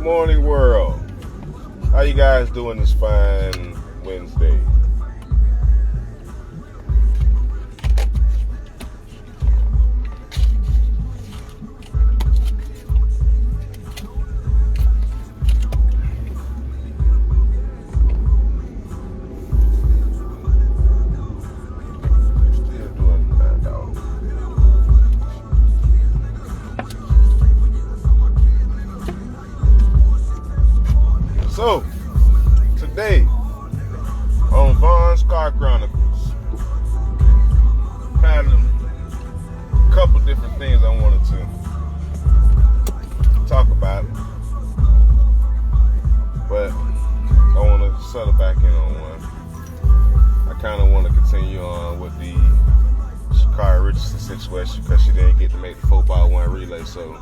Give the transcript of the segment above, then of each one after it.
morning, world. How you guys doing this fine Wednesday? Still doing that, dog. So, today, on Vaughn's Car Chronicles, had a couple different things I wanted to talk about, but I want to settle back in on one. I kind of want to continue on with the Sha'Carri Richardson situation because she didn't get to make the 4x1 relay, so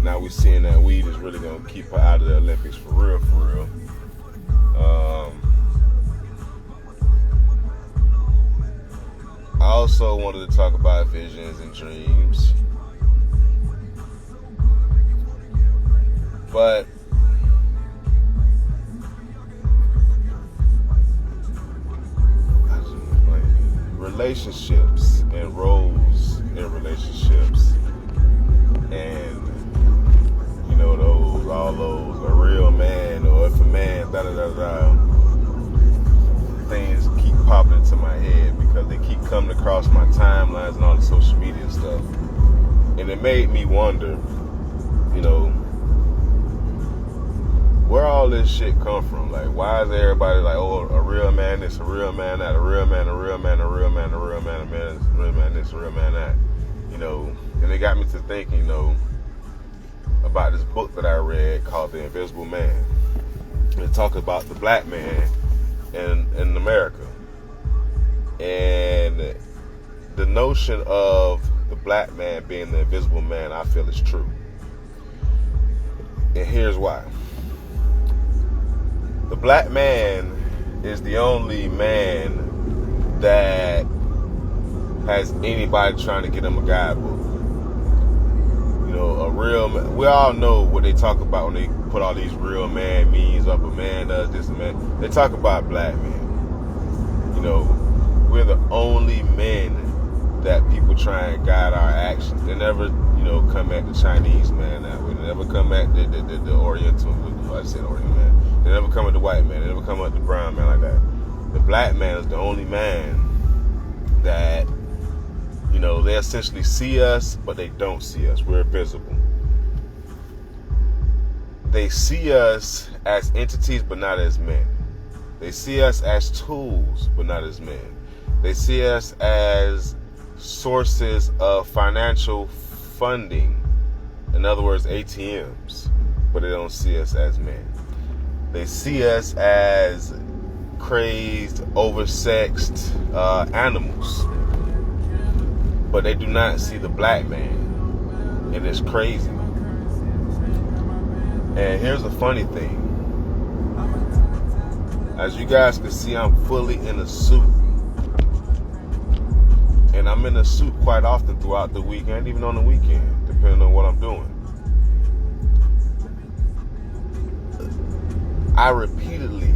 now we're seeing that weed is really going to keep her out of the Olympics for real, for real. I also wanted to talk about visions and dreams. But relationships and roles in relationships, and all those a real man, or if a man, things keep popping into my head because they keep coming across my timelines and all the social media stuff, and it made me wonder, where all this shit come from? Like, why is everybody like, oh, a real man this, a real man that, a real man, a real man, a real man, a real man, a man, a real man this, a real man that, and it got me to thinking, about this book that I read called The Invisible Man. It talks about the black man in America. And the notion of the black man being the invisible man, I feel is true. And here's why. The black man is the only man that has anybody trying to get him a guidebook. A real man. We all know what they talk about when they put all these real man memes up. A man does this, a man. They talk about black men. We're the only men that people try and guide our actions. They never, come at the Chinese man that way. They never come at the Oriental. I said Oriental man. They never come at the white man. They never come at the brown man like that. The black man is the only man that, they essentially see us, but they don't see us. We're invisible. They see us as entities, but not as men. They see us as tools, but not as men. They see us as sources of financial funding. In other words, ATMs, but they don't see us as men. They see us as crazed, oversexed animals. But they do not see the black man. And it's crazy. And here's a funny thing. As you guys can see, I'm fully in a suit. And I'm in a suit quite often throughout the week and even on the weekend, depending on what I'm doing. I repeatedly,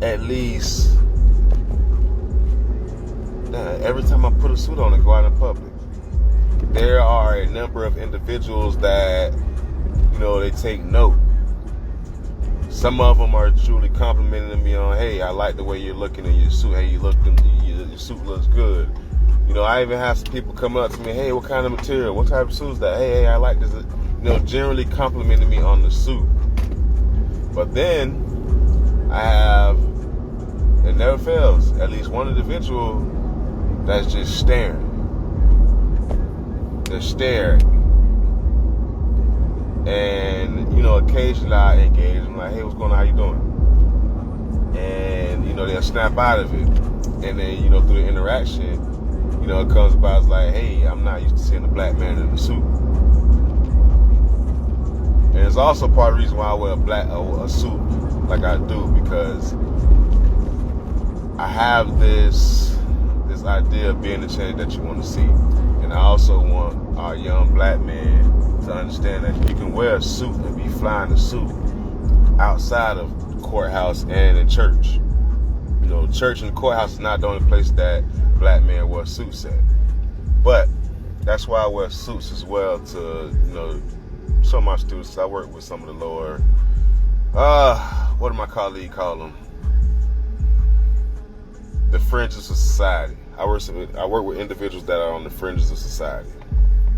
at least, every time I put a suit on and go out in public, there are a number of individuals that, they take note. Some of them are truly complimenting me on, hey, I like the way you're looking in your suit. Hey, your suit looks good. I even have some people come up to me, hey, what kind of material? What type of suit is that? Hey, I like this. Generally complimenting me on the suit. But then I have, it never fails, at least one individual that's just staring. They're staring. And, occasionally I engage. I'm like, hey, what's going on? How you doing? And, they'll snap out of it. And then, through the interaction, it comes about, it's like, hey, I'm not used to seeing a black man in a suit. And it's also part of the reason why I wear a suit like I do, because I have this idea of being the change that you want to see. And I also want our young black men to understand that you can wear a suit and be flying a suit outside of the courthouse and in church. You know, church and the courthouse is not the only place that black men wear suits at. But that's why I wear suits as well to, you know, show my students. I work with some of the lower, what do my colleagues call them? The fringes of society. I work with individuals that are on the fringes of society.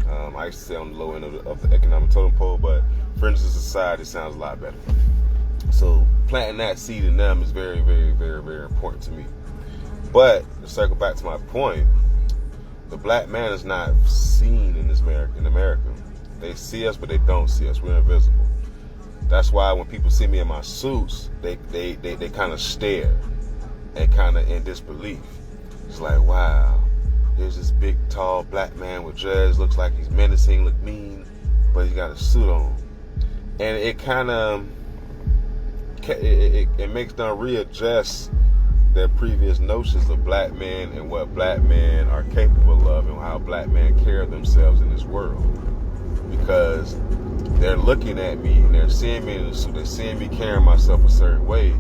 I used to say on the low end of the economic totem pole, but fringes of society sounds a lot better. So planting that seed in them is very, very, very, very important to me. But to circle back to my point, the black man is not seen in America. They see us, but they don't see us. We're invisible. That's why when people see me in my suits, they kind of stare and kind of in disbelief. It's like, wow, there's this big, tall black man with dreads, looks like he's menacing, look mean, but he's got a suit on. And it kind of, it makes them readjust their previous notions of black men and what black men are capable of and how black men carry themselves in this world. Because they're looking at me and they're seeing me in the suit, they're seeing me carrying myself a certain way.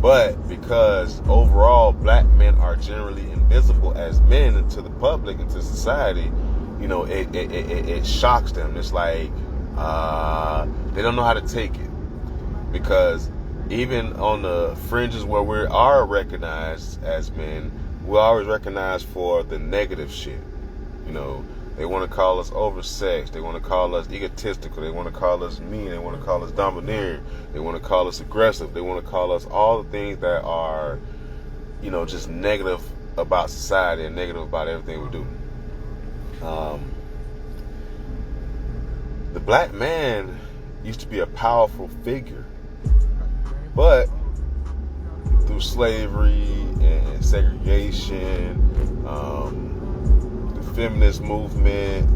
But because overall black men are generally invisible as men to the public and to society, you know, it shocks them. It's like they don't know how to take it. Because even on the fringes where we are recognized as men, we're always recognized for the negative shit. You know, they want to call us oversexed. They want to call us egotistical. They want to call us mean. They want to call us domineering. They want to call us aggressive. They want to call us all the things that are, you know, just negative about society and negative about everything we do. The black man used to be a powerful figure. But through slavery and segregation, the feminist movement,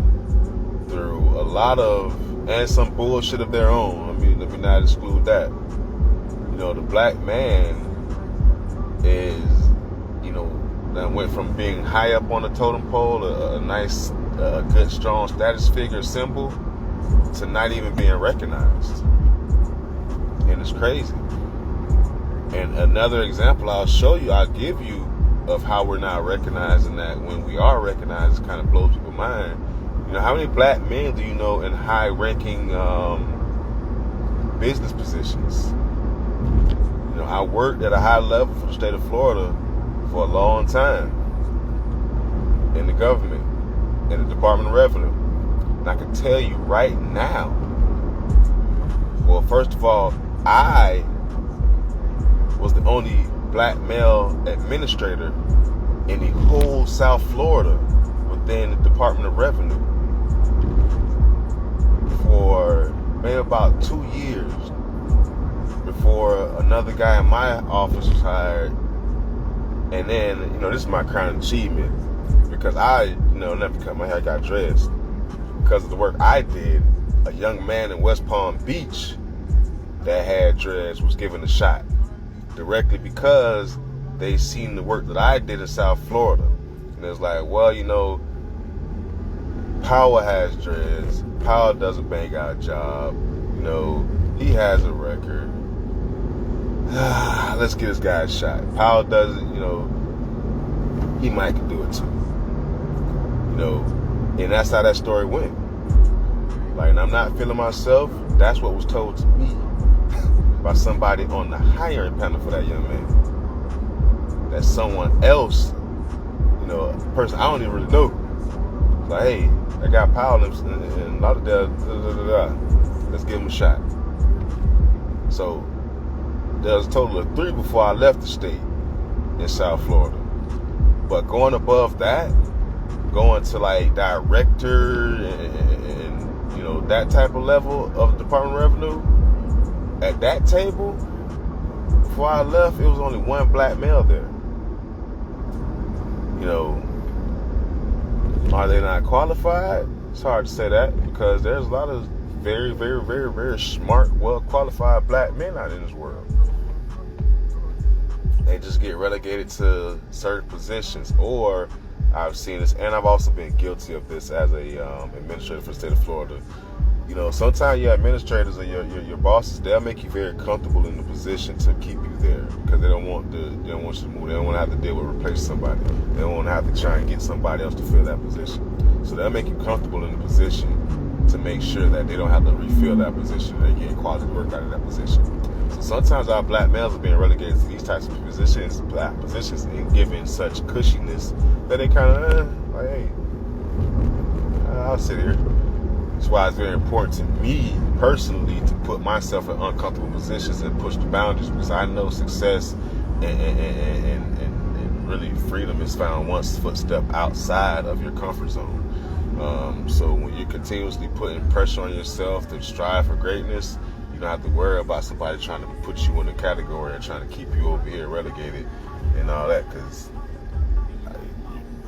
through a lot of, and some bullshit of their own, I mean, let me not exclude that. You know, the black man is, you know, that went from being high up on the totem pole, a nice, good, strong status figure symbol, to not even being recognized. And it's crazy. And another example I'll give you of how we're not recognizing that when we are recognized, it kind of blows people's mind. You know, how many black men do you know in high-ranking business positions? You know, I worked at a high level for the state of Florida for a long time in the government, in the Department of Revenue. And I can tell you right now, well, first of all, I was the only black male administrator in the whole South Florida within the Department of Revenue for maybe about 2 years before another guy in my office was hired. And then, you know, this is my crowning achievement because I, you know, never cut my hair, I got dressed. Because of the work I did, a young man in West Palm Beach that had dreads was given a shot. Directly because they seen the work that I did in South Florida. And it's like, well, you know, Power has dreads. Power does a bang out job. You know, he has a record. Let's get this guy a shot. Power does it, you know, he might can do it too. You know, and that's how that story went. Like, and I'm not feeling myself. That's what was told to me by somebody on the hiring panel for that young man. That someone else, you know, a person I don't even really know, like, hey, I got power and a lot of let's give him a shot. So there was a total of 3 before I left the state in South Florida. But going above that, going to like director and you know, that type of level of the Department of Revenue, at that table, before I left, it was only one black male there. You know, are they not qualified? It's hard to say that because there's a lot of very, very, very, very smart, well-qualified black men out in this world. They just get relegated to certain positions. Or I've seen this, and I've also been guilty of this as a administrator for the state of Florida. You know, sometimes your administrators or your bosses, they'll make you very comfortable in the position to keep you there because they don't want you to move. They don't want to have to deal with replace somebody. They don't want to have to try and get somebody else to fill that position. So they'll make you comfortable in the position to make sure that they don't have to refill that position. They're getting quality work out of that position. So sometimes our black males are being relegated to these types of positions, black positions, and given such cushiness that they kind of like, hey, I'll sit here. That's why it's very important to me personally to put myself in uncomfortable positions and push the boundaries, because I know success and really freedom is found once footstep outside of your comfort zone. So when you're continuously putting pressure on yourself to strive for greatness, you don't have to worry about somebody trying to put you in a category and trying to keep you over here relegated and all that, because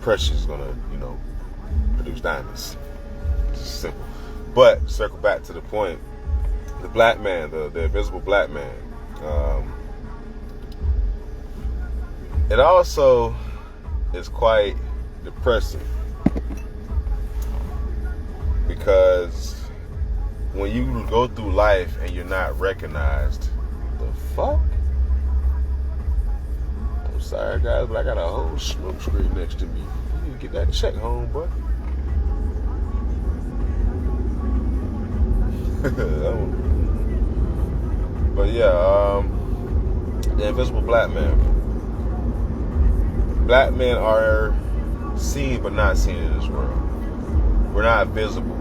pressure is going to, produce diamonds. It's simple. But circle back to the point, the black man, the invisible black man. It also is quite depressing because when you go through life and you're not recognized, the fuck? I'm sorry guys, but I got a whole smoke screen next to me. You need to get that check home, boy. But yeah, the invisible black man. Black men are seen but not seen in this world. We're not visible.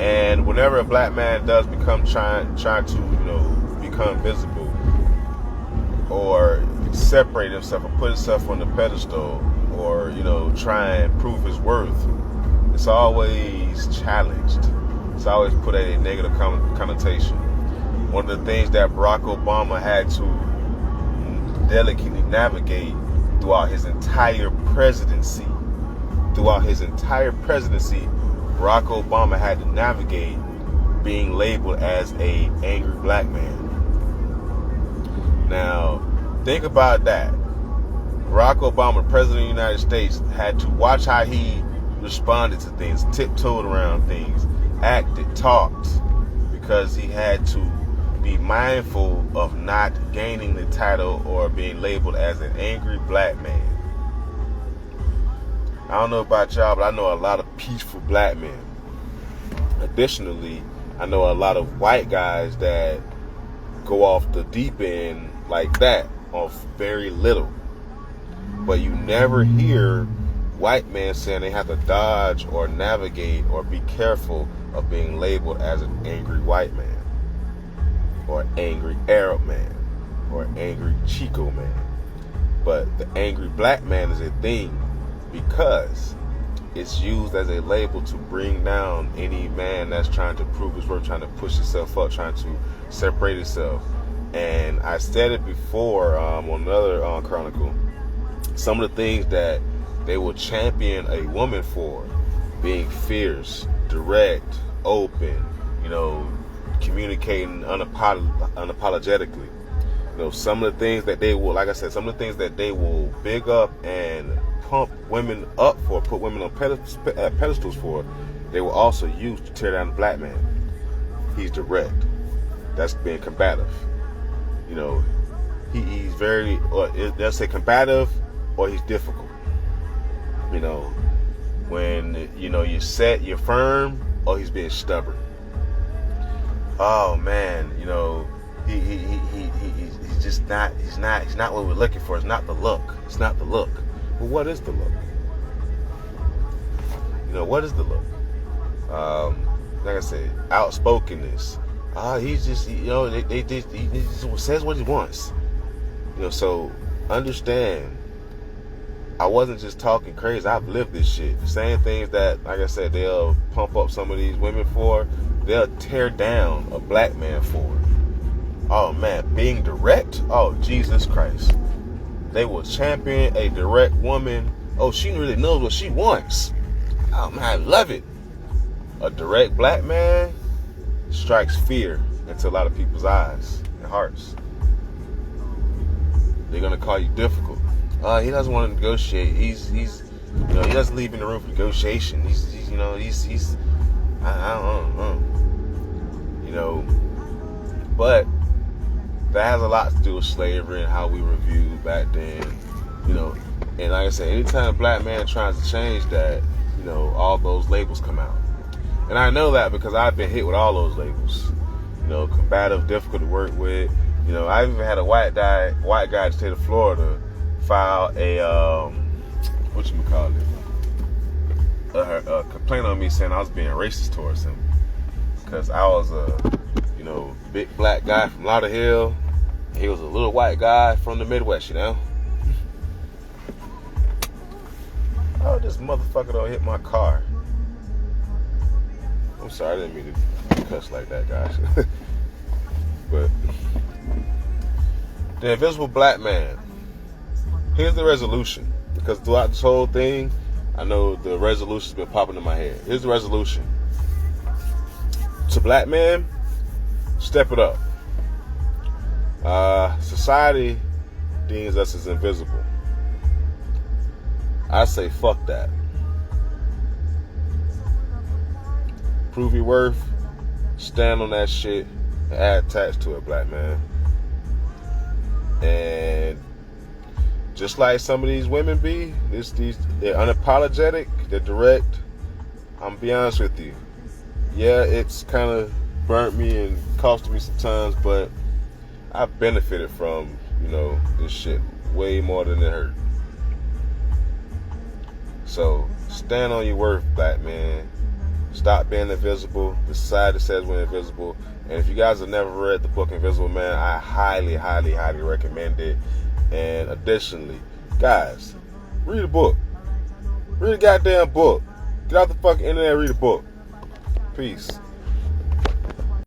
And whenever a black man does become trying to, become visible or separate himself or put himself on the pedestal or, try and prove his worth, it's always challenged. It's always put a negative connotation. One of the things that Barack Obama had to delicately navigate throughout his entire presidency, Barack Obama had to navigate being labeled as an angry black man. Now, think about that. Barack Obama, President of the United States, had to watch how he responded to things, tiptoed around things, acted, talked, because he had to be mindful of not gaining the title or being labeled as an angry black man. I don't know about y'all, but I know a lot of peaceful black men. Additionally, I know a lot of white guys that go off the deep end like that, off very little. But you never hear white men saying they have to dodge or navigate or be careful of being labeled as an angry white man or angry Arab man or angry Chico man. But the angry black man is a thing because it's used as a label to bring down any man that's trying to prove his worth, trying to push himself up, trying to separate himself. And I said it before on another Chronicle, some of the things that they will champion a woman for, being fierce, direct, open, communicating unapologetically. Some of the things that they will, like I said, some of the things that they will big up and pump women up for, put women on pedestals for, they will also use to tear down the black man. He's direct. That's being combative. He's very, they'll say combative, or he's difficult. When you're set, you're firm, or he's being stubborn. Oh man, he's just not. He's not what we're looking for. It's not the look. Well, what is the look? What is the look? Like I said, outspokenness. He's just, he just says what he wants. So understand, I wasn't just talking crazy. I've lived this shit. The same things that, like I said, they'll pump up some of these women for, they'll tear down a black man for. Oh man, being direct? Oh, Jesus Christ. They will champion a direct woman. Oh, she really knows what she wants. Oh man, I love it. A direct black man strikes fear into a lot of people's eyes and hearts. They're gonna call you difficult. He doesn't want to negotiate. He doesn't leave in the room for negotiation. I don't know. that has a lot to do with slavery and how we were viewed back then, you know. And like I said, anytime a black man tries to change that, you know, all those labels come out. And I know that because I've been hit with all those labels. You know, combative, difficult to work with. You know, I even had a white guy in the state of Florida file a a complaint on me saying I was being racist towards him because I was a, you know, big black guy from Lauderhill. He was a little white guy from the Midwest, you know. Oh, this motherfucker don't hit my car. I'm sorry, I didn't mean to cuss like that, guys. But the invisible black man. Here's the resolution. Because throughout this whole thing, I know the resolution's been popping in my head. Here's the resolution. To black men, step it up. Society deems us as invisible. I say fuck that. Prove your worth, stand on that shit, and add attached to it, black man. And just like some of these women be, they're unapologetic, they're direct. I'm gonna be honest with you. Yeah, it's kind of burnt me and costed me sometimes, but I've benefited from, you know, this shit way more than it hurt. So stand on your worth, black man. Stop being invisible. The society says we're invisible. And if you guys have never read the book Invisible Man, I highly, highly, highly recommend it. And additionally, guys, read a book. Read a goddamn book. Get out the fucking internet and read a book. Peace.